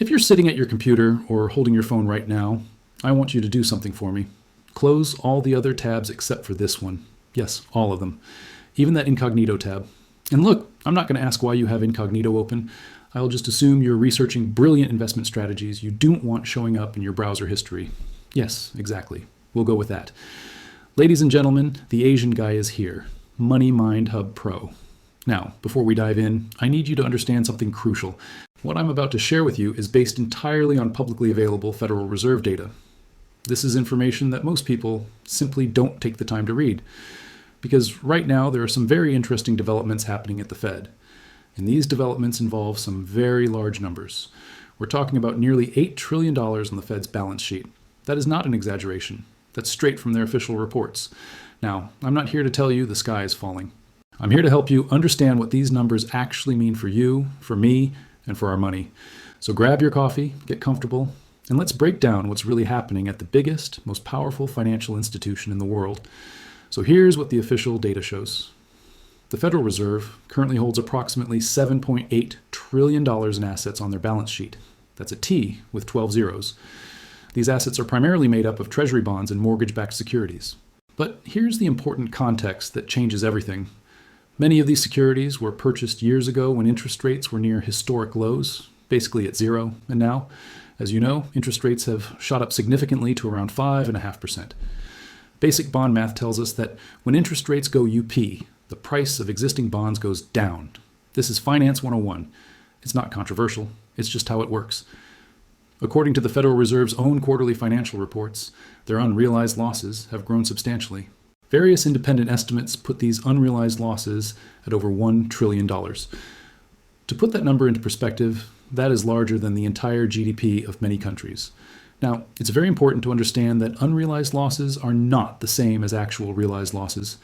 If you're sitting at your computer or holding your phone right now, I want you to do something for me. Close all the other tabs except for this one. Yes, all of them. Even that incognito tab. And look, I'm not going to ask why you have incognito open. I'll just assume you're researching brilliant investment strategies you don't want showing up in your browser history. Yes, exactly. We'll go with that. Ladies and gentlemen, the Asian guy is here. Money Mind Hub Pro. Now, before we dive in, I need you to understand something crucial. What I'm about to share with you is based entirely on publicly available Federal Reserve data. This is information that most people simply don't take the time to read, because right now there are some very interesting developments happening at the Fed. And these developments involve some very large numbers. We're talking about nearly $8 trillion on the Fed's balance sheet. That is not an exaggeration. That's straight from their official reports. Now, I'm not here to tell you the sky is falling. I'm here to help you understand what these numbers actually mean for you, for me, and for our money. So grab your coffee, get comfortable, and let's break down what's really happening at the biggest, most powerful financial institution in the world. So here's what the official data shows. The Federal Reserve currently holds approximately $7.8 trillion in assets on their balance sheet. That's a T with 12 zeros. These assets are primarily made up of Treasury bonds and mortgage-backed securities. But here's the important context that changes everything. Many of these securities were purchased years ago when interest rates were near historic lows, basically at zero, and now, as you know, interest rates have shot up significantly to around 5.5%. Basic bond math tells us that when interest rates go UP, the price of existing bonds goes down. This is Finance 101. It's not controversial. It's just how it works. According to the Federal Reserve's own quarterly financial reports, their unrealized losses have grown substantially. Various independent estimates put these unrealized losses at over $1 trillion. To put that number into perspective, that is larger than the entire GDP of many countries. Now, it's very important to understand that unrealized losses are not the same as actual realized losses.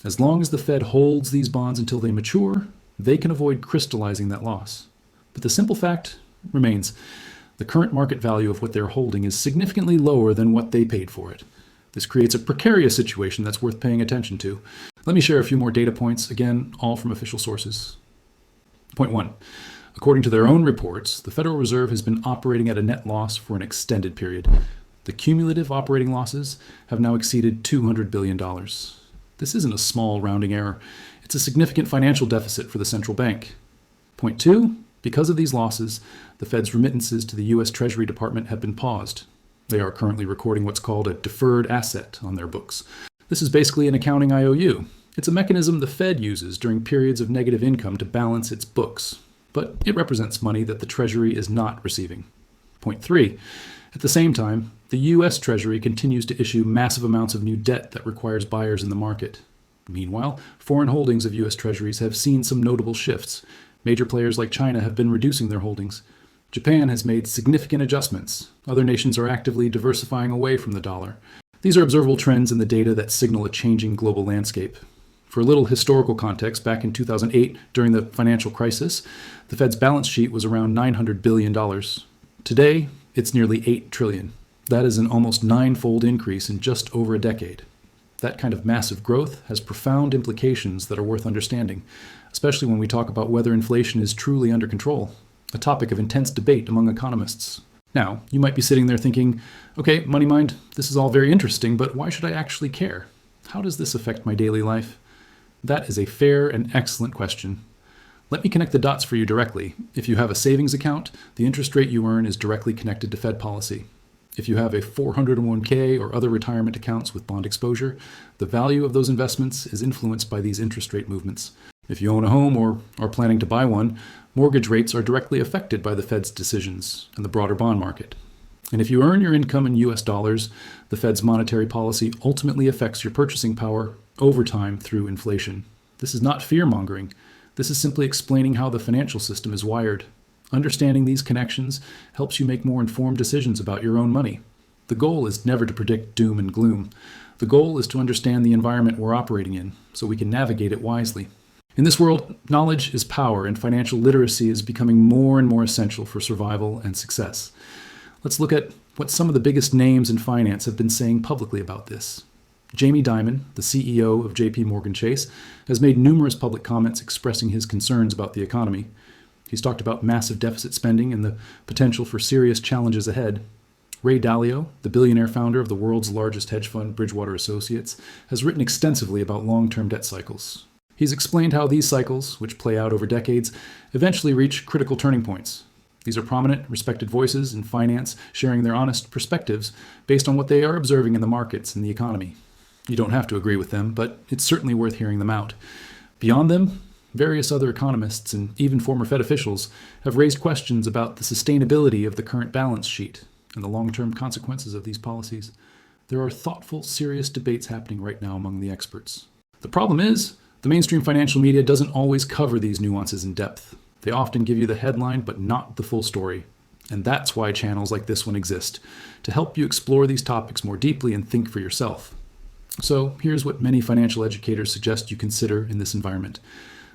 As long as the Fed holds these bonds until they mature, they can avoid crystallizing that loss. But the simple fact remains, the current market value of what they're holding is significantly lower than what they paid for it. This creates a precarious situation that's worth paying attention to. Let me share a few more data points, again, all from official sources. Point 1. According to their own reports, the Federal Reserve has been operating at a net loss for an extended period. The cumulative operating losses have now exceeded $200 billion. This isn't a small rounding error. It's a significant financial deficit for the central bank. Point 2. Because of these losses, the Fed's remittances to the U.S. Treasury Department have been paused. They are currently recording what's called a deferred asset on their books. This is basically an accounting IOU. It's a mechanism the Fed uses during periods of negative income to balance its books, but it represents money that the Treasury is not receiving. Point 3. At the same time, the U.S. Treasury continues to issue massive amounts of new debt that requires buyers in the market. Meanwhile, foreign holdings of U.S. Treasuries have seen some notable shifts. Major players like China have been reducing their holdings. Japan has made significant adjustments. Other nations are actively diversifying away from the dollar. These are observable trends in the data that signal a changing global landscape. For a little historical context, back in 2008, during the financial crisis, the Fed's balance sheet was around $900 billion. Today, it's nearly $8 trillion. That is an almost nine-fold increase in just over a decade. That kind of massive growth has profound implications that are worth understanding, especially when we talk about whether inflation is truly under control, a topic of intense debate among economists. Now, you might be sitting there thinking, okay, Money Mind, this is all very interesting, but why should I actually care? How does this affect my daily life? That is a fair and excellent question. Let me connect the dots for you directly. If you have a savings account, the interest rate you earn is directly connected to Fed policy. If you have a 401k or other retirement accounts with bond exposure, the value of those investments is influenced by these interest rate movements. If you own a home or are planning to buy one, mortgage rates are directly affected by the Fed's decisions and the broader bond market. And if you earn your income in US dollars, the Fed's monetary policy ultimately affects your purchasing power over time through inflation. This is not fear-mongering. This is simply explaining how the financial system is wired. Understanding these connections helps you make more informed decisions about your own money. The goal is never to predict doom and gloom. The goal is to understand the environment we're operating in so we can navigate it wisely. In this world, knowledge is power, and financial literacy is becoming more and more essential for survival and success. Let's look at what some of the biggest names in finance have been saying publicly about this. Jamie Dimon, the CEO of JP Morgan Chase, has made numerous public comments expressing his concerns about the economy. He's talked about massive deficit spending and the potential for serious challenges ahead. Ray Dalio, the billionaire founder of the world's largest hedge fund, Bridgewater Associates, has written extensively about long-term debt cycles. He's explained how these cycles, which play out over decades, eventually reach critical turning points. These are prominent, respected voices in finance sharing their honest perspectives based on what they are observing in the markets and the economy. You don't have to agree with them, but it's certainly worth hearing them out. Beyond them, various other economists and even former Fed officials have raised questions about the sustainability of the current balance sheet and the long-term consequences of these policies. There are thoughtful, serious debates happening right now among the experts. The problem is, the mainstream financial media doesn't always cover these nuances in depth. They often give you the headline, but not the full story. And that's why channels like this one exist, to help you explore these topics more deeply and think for yourself. So here's what many financial educators suggest you consider in this environment.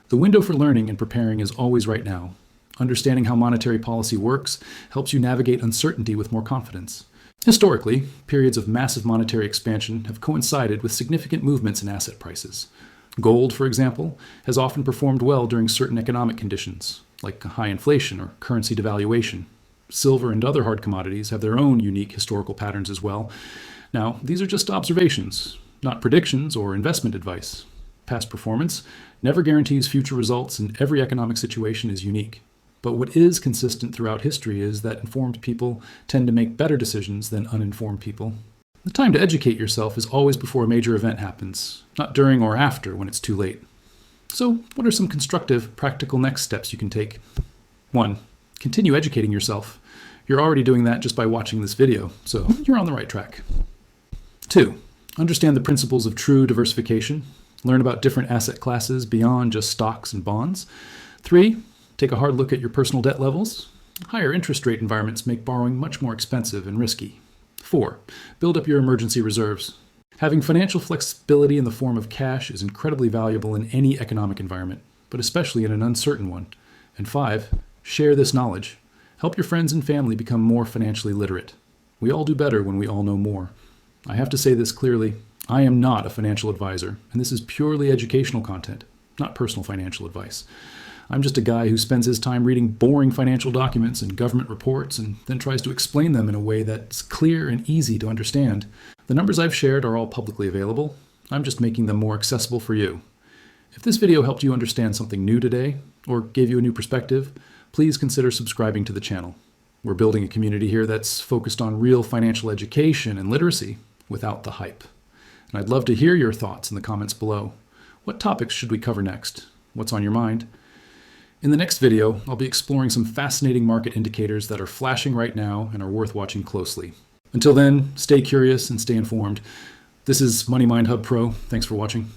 The window for learning and preparing is always right now. Understanding how monetary policy works helps you navigate uncertainty with more confidence. Historically, periods of massive monetary expansion have coincided with significant movements in asset prices. Gold, for example, has often performed well during certain economic conditions, like high inflation or currency devaluation. Silver and other hard commodities have their own unique historical patterns as well. Now, these are just observations, not predictions or investment advice. Past performance never guarantees future results, and every economic situation is unique. But what is consistent throughout history is that informed people tend to make better decisions than uninformed people. The time to educate yourself is always before a major event happens, not during or after when it's too late. So, what are some constructive, practical next steps you can take? 1. Continue educating yourself. You're already doing that just by watching this video, so you're on the right track. 2. Understand the principles of true diversification. Learn about different asset classes beyond just stocks and bonds. 3. Take a hard look at your personal debt levels. Higher interest rate environments make borrowing much more expensive and risky. 4. Build up your emergency reserves. Having financial flexibility in the form of cash is incredibly valuable in any economic environment, but especially in an uncertain one. And 5. Share this knowledge. Help your friends and family become more financially literate. We all do better when we all know more. I have to say this clearly. I am not a financial advisor, and this is purely educational content, not personal financial advice. I'm just a guy who spends his time reading boring financial documents and government reports and then tries to explain them in a way that's clear and easy to understand. The numbers I've shared are all publicly available. I'm just making them more accessible for you. If this video helped you understand something new today, or gave you a new perspective, please consider subscribing to the channel. We're building a community here that's focused on real financial education and literacy without the hype. And I'd love to hear your thoughts in the comments below. What topics should we cover next? What's on your mind? In the next video, I'll be exploring some fascinating market indicators that are flashing right now and are worth watching closely. Until then, stay curious and stay informed. This is Money Mind Hub Pro. Thanks for watching.